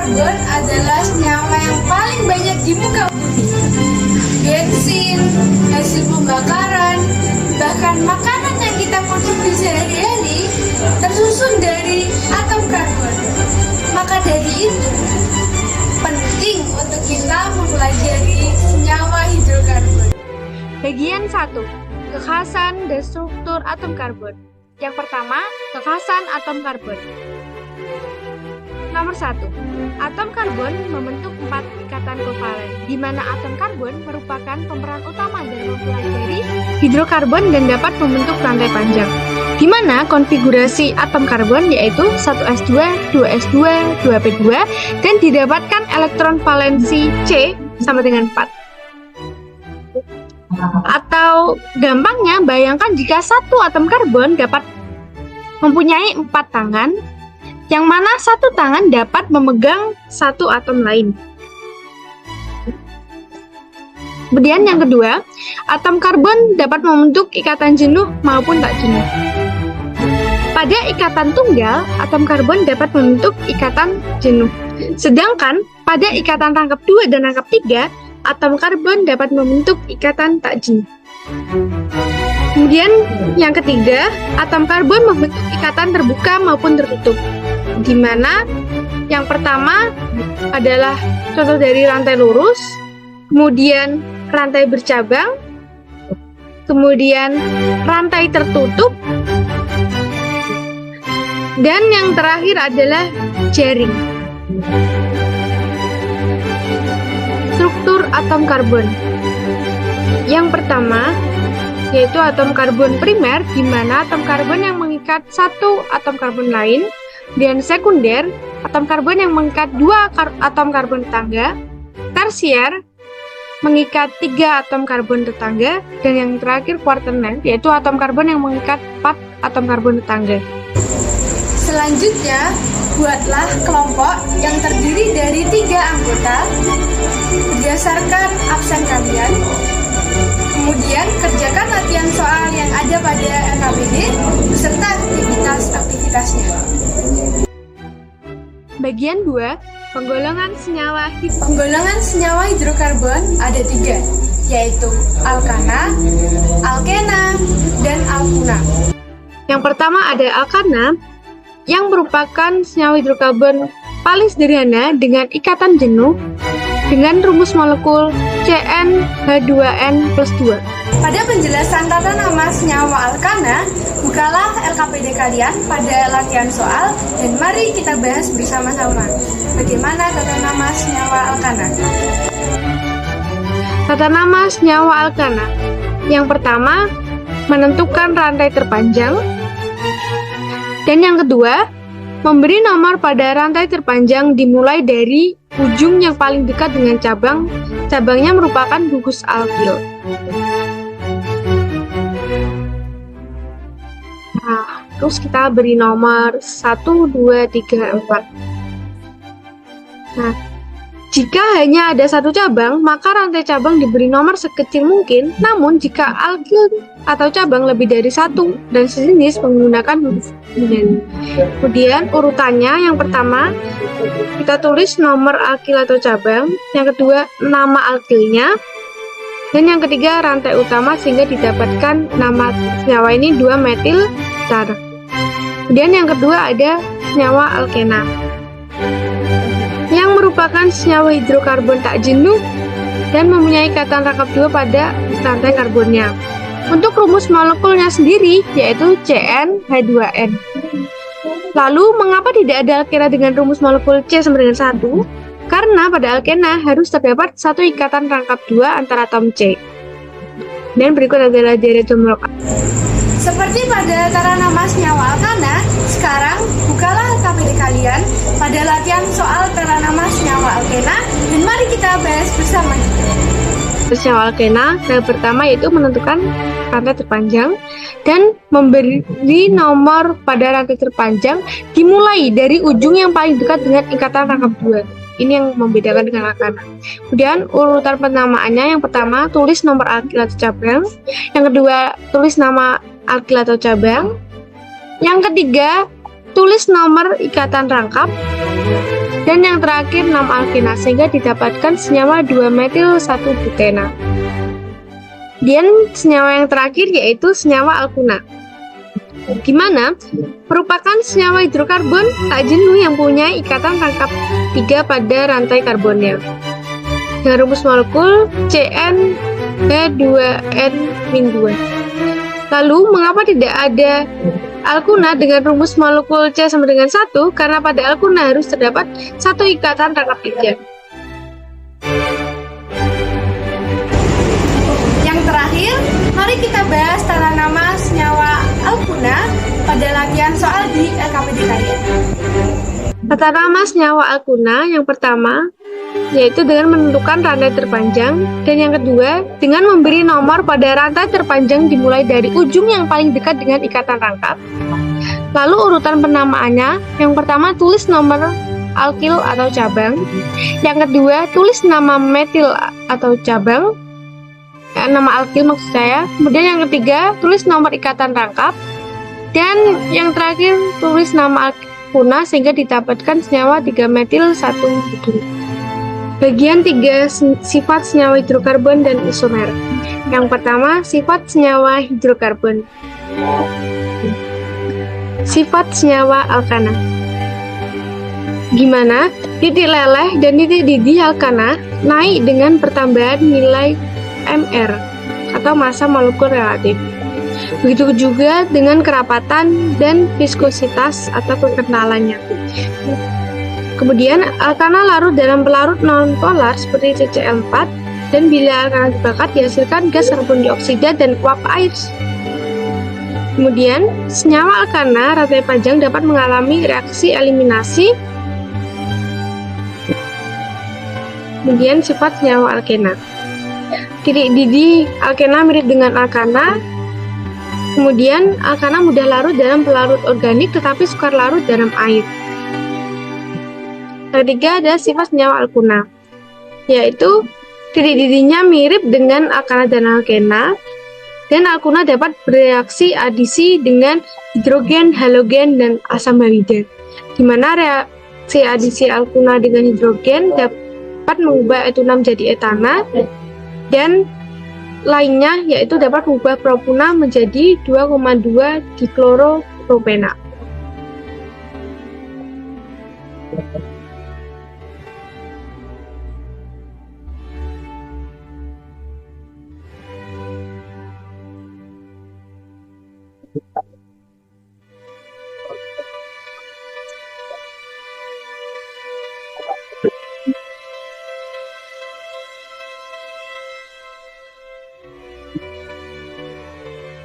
karbon adalah senyawa yang paling banyak di muka bumi. Bensin, hasil pembakaran, bahkan makanan yang kita konsumsi sehari-hari tersusun dari atom karbon. Maka dari itu, penting untuk kita mempelajari senyawa hidrokarbon. Bagian 1. Kekhasan dan struktur atom karbon. Yang pertama, kekhasan atom karbon. Nomor 1. Atom karbon membentuk 4 ikatan kovalen, di mana atom karbon merupakan pemeran utama dalam mempelajari hidrokarbon dan dapat membentuk rantai panjang. Di mana konfigurasi atom karbon yaitu 1s2, 2s2, 2p2 dan didapatkan elektron valensi C sama dengan 4. Atau gampangnya bayangkan jika satu atom karbon dapat mempunyai 4 tangan, yang mana satu tangan dapat memegang satu atom lain. Kemudian yang kedua, atom karbon dapat membentuk ikatan jenuh maupun tak jenuh. Pada ikatan tunggal, atom karbon dapat membentuk ikatan jenuh. Sedangkan pada ikatan rangkap 2 dan rangkap 3, atom karbon dapat membentuk ikatan tak jenuh. Kemudian yang ketiga, atom karbon membentuk ikatan terbuka maupun tertutup. Di mana yang pertama adalah contoh dari rantai lurus, kemudian rantai bercabang, kemudian rantai tertutup, dan yang terakhir adalah jaring. Struktur atom karbon. Yang pertama yaitu atom karbon primer, di mana atom karbon yang mengikat satu atom karbon lain, dan sekunder, atom karbon yang mengikat 2 atom karbon tetangga, tersier, mengikat 3 atom karbon tetangga, dan yang terakhir kuartener, yaitu atom karbon yang mengikat 4 atom karbon tetangga. Selanjutnya, buatlah kelompok yang terdiri dari 3 anggota berdasarkan absen kalian. Kemudian kerjakan latihan soal yang ada pada LKPD beserta aktivitas-aktivitasnya. Bagian 2, penggolongan senyawa Penggolongan senyawa hidrokarbon ada 3, yaitu alkana, alkena, dan alkuna. Yang pertama ada alkana, yang merupakan senyawa hidrokarbon paling sederhana dengan ikatan jenuh dengan rumus molekul CnH2n+2. Pada penjelasan tata nama senyawa alkana, bukalah LKPD kalian pada latihan soal dan mari kita bahas bersama-sama bagaimana tata nama senyawa alkana. Tata nama senyawa alkana. Yang pertama, menentukan rantai terpanjang. Dan yang kedua, memberi nomor pada rantai terpanjang dimulai dari ujung yang paling dekat dengan cabang. Cabangnya merupakan gugus alkil. Nah, terus kita beri nomor 1, 2, 3, 4. Nah, jika hanya ada satu cabang, maka rantai cabang diberi nomor sekecil mungkin. Namun, jika alkil atau cabang lebih dari satu dan sejenis menggunakan huruf unit. Kemudian urutannya, yang pertama kita tulis nomor alkil atau cabang, yang kedua nama alkilnya, dan yang ketiga rantai utama sehingga didapatkan nama senyawa ini 2-metil tar. Kemudian yang kedua ada senyawa alkena, yang merupakan senyawa hidrokarbon tak jenuh dan mempunyai ikatan rangkap 2 pada rantai karbonnya. Untuk rumus molekulnya sendiri yaitu CnH2n. Lalu mengapa tidak ada alkena dengan rumus molekul C sama dengan 1? Karena pada alkena harus terdapat satu ikatan rangkap 2 antara atom C. Dan berikut adalah deretan molekul. Seperti pada tata nama senyawa alkana, sekarang bukalah LKPD kalian pada latihan soal tata nama senyawa alkena dan mari kita bahas bersama. Senyawa alkena, yang pertama yaitu menentukan rantai terpanjang dan memberi nomor pada rantai terpanjang dimulai dari ujung yang paling dekat dengan ikatan rangkap 2. Ini yang membedakan dengan alkana. Kemudian urutan penamaannya, yang pertama tulis nomor alkil atau cabang, yang kedua tulis nama alkil atau cabang, yang ketiga tulis nomor ikatan rangkap, Dan yang terakhir 6 alkena, sehingga didapatkan senyawa 2 metil 1 butena. Dan senyawa yang terakhir yaitu senyawa alkuna, gimana merupakan senyawa hidrokarbon tak jenuh yang punya ikatan rangkap 3 pada rantai karbonnya dengan rumus molekul CnH2n-2. Lalu mengapa tidak ada alkuna dengan rumus molekul C sama dengan 1? Karena pada alkuna harus terdapat satu ikatan rangkap 3. Terakhir, mari kita bahas tata nama senyawa alkuna pada latihan soal di LKPD kalian. Tata nama senyawa alkuna yang pertama yaitu dengan menentukan rantai terpanjang, dan yang kedua dengan memberi nomor pada rantai terpanjang dimulai dari ujung yang paling dekat dengan ikatan rangkap. Lalu urutan penamaannya, yang pertama tulis nomor alkil atau cabang, yang kedua tulis nama metil atau cabang, nama alkil maksud saya, kemudian yang ketiga tulis nomor ikatan rangkap, dan yang terakhir tulis nama alkuna sehingga didapatkan senyawa 3 metil 1 butyl. Bagian 3 sifat senyawa hidrokarbon dan isomer. Yang pertama, sifat senyawa hidrokarbon. Sifat senyawa alkana. Gimana? Titik leleh dan titik didih alkana naik dengan pertambahan nilai MR atau massa molekul relatif. Begitu juga dengan kerapatan dan viskositas atau kekenalannya. Kemudian alkana larut dalam pelarut non-polar seperti CCl4, dan bila alkana dibakar dihasilkan gas karbon dioksida dan uap air. Kemudian senyawa alkana rantai panjang dapat mengalami reaksi eliminasi. Kemudian sifat senyawa alkena. Titik didih alkena mirip dengan alkana. Kemudian alkana mudah larut dalam pelarut organik tetapi sukar larut dalam air. Ketiga ada sifat senyawa alkuna, yaitu titik didihnya mirip dengan alkana dan alkena, dan alkuna dapat bereaksi adisi dengan hidrogen, halogen, dan asam halida. Di mana reaksi adisi alkuna dengan hidrogen dapat mengubah etunam jadi etana, dan lainnya yaitu dapat mengubah propuna menjadi 2,2 dikloropropena.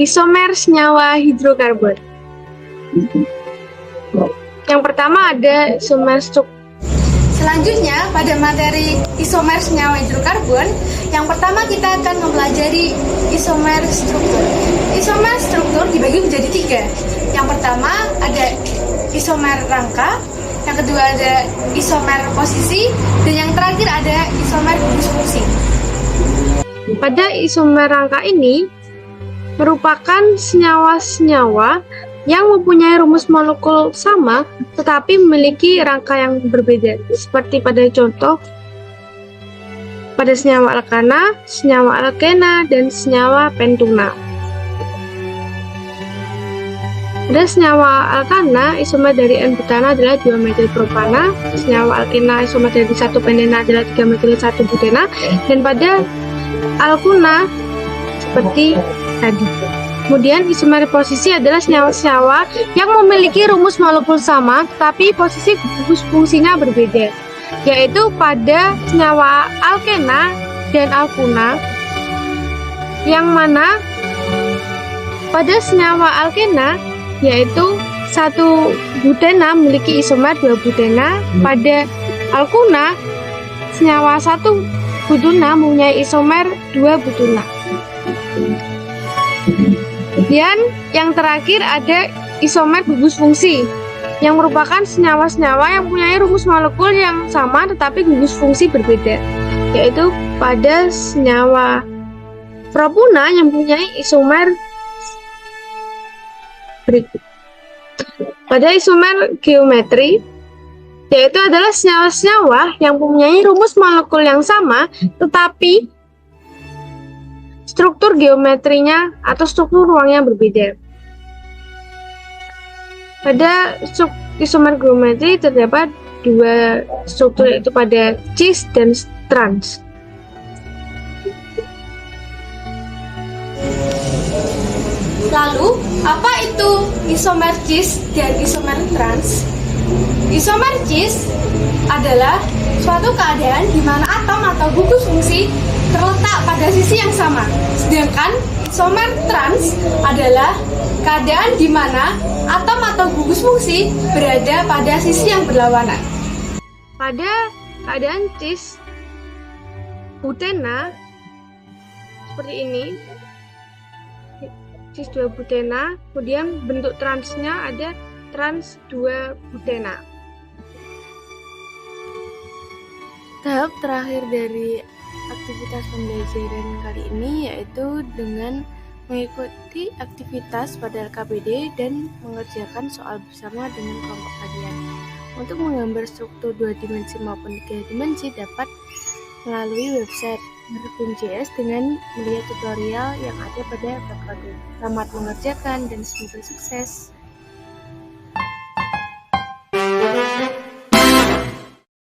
Isomer senyawa hidrokarbon. Yang pertama ada isomer struktur. Selanjutnya, pada materi isomer senyawa hidrokarbon, yang pertama kita akan mempelajari isomer struktur. Isomer struktur dibagi menjadi 3. Yang pertama ada isomer rangka, yang kedua ada isomer posisi, dan yang terakhir ada isomer gugus fungsi. Pada isomer rangka ini merupakan senyawa-senyawa yang mempunyai rumus molekul sama tetapi memiliki rangka yang berbeda, seperti pada contoh pada senyawa alkana, senyawa alkena, dan senyawa pentuna. Pada senyawa alkana, isomer dari N-butana adalah 2 metil propana, senyawa alkena isomer dari 1 pentena adalah 3 metil 1 butena, dan pada alkuna seperti tadi. Kemudian isomer posisi adalah senyawa-senyawa yang memiliki rumus molekul sama tetapi posisi gugus fungsinya berbeda, yaitu pada senyawa alkena dan alkuna, yang mana pada senyawa alkena yaitu 1 butena memiliki isomer 2 butena, pada alkuna senyawa 1 butuna mempunyai isomer 2 butuna. Dan yang terakhir ada isomer gugus fungsi, yang merupakan senyawa-senyawa yang mempunyai rumus molekul yang sama tetapi gugus fungsi berbeda, yaitu pada senyawa propuna yang mempunyai isomer berikut. Pada isomer geometri yaitu adalah senyawa-senyawa yang mempunyai rumus molekul yang sama, tetapi struktur geometrinya atau struktur ruangnya berbeda. Pada isomer geometri terdapat dua struktur, yaitu pada cis dan trans. Lalu, apa itu isomer cis dan isomer trans? Isomer cis adalah suatu keadaan di mana atom atau gugus fungsi terletak pada sisi yang sama. Sedangkan isomer trans adalah keadaan di mana atom atau gugus fungsi berada pada sisi yang berlawanan. Pada keadaan cis butena seperti ini, cis 2 butena, kemudian bentuk transnya ada trans 2 butena. Tahap terakhir dari aktivitas pembelajaran kali ini yaitu dengan mengikuti aktivitas pada LKPD dan mengerjakan soal bersama dengan kelompok kalian. Untuk menggambar struktur 2 dimensi maupun 3 dimensi dapat melalui website Nerfin.js dengan melihat tutorial yang ada pada web. Selamat mengerjakan dan semoga sukses.